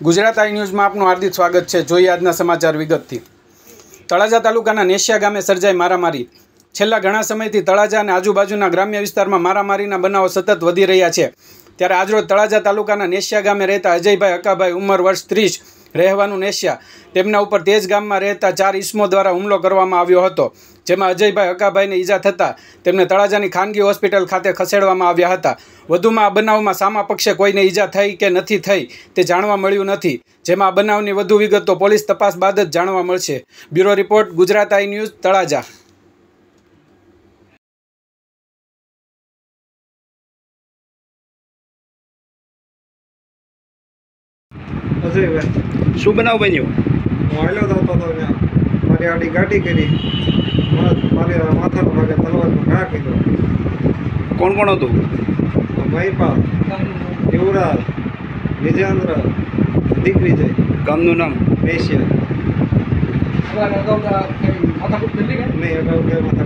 ગુજરાત આઈ ન્યૂઝમાં આપનું હાર્દિક સ્વાગત છે। જોઈએ આજના સમાચાર વિગતથી। તળાજા તાલુકાના નેશિયા ગામે સર્જાઈ મારામારી। છેલ્લા ઘણા સમયથી તળાજા અને આજુબાજુના ગ્રામ્ય વિસ્તારમાં મારામારીના બનાવો સતત વધી રહ્યા છે। ત્યારે આજરોજ તળાજા તાલુકાના નેશિયા ગામે રહેતા અજયભાઈ હકાભાઈ ઉંમર વર્ષ 30 રહેવાનું નેશિયા, તેમના ઉપર તેજ ગામમાં રહેતા 4 ઈસમો દ્વારા હુમલો કરવામાં આવ્યો હતો, જેમાં અજયભાઈ હકાભાઈને ઈજા થતાં તેમને તળાજાની ખાનગી હોસ્પિટલ ખાતે ખસેડવામાં આવ્યા હતા। વધુમાં આ બનાવમાં સામા પક્ષે કોઈને ઈજા થઈ કે નથી થઈ તે જાણવા મળ્યું નથી, જેમાં આ બનાવની વધુ વિગતો પોલીસ તપાસ બાદ જ જાણવા મળશે। બ્યુરો રિપોર્ટ, ગુજરાત આઈ ન્યૂઝ, તળાજા। અજયભાઈ, શું બનાવ બન્યો? હું હાલ્યો જતો હતો ત્યાં, મારી આડી ગાડી કરી, મારી માથાનો ભાગે તલવારનો ઘા કર્યો। કોણ કોણ હતું? મહિપાલ, યુવરાજ, વિજેન્દ્ર, દિગ્વિજય, ગામનું નામ? નેશિયા। નહીં, અગાઉ કે માથા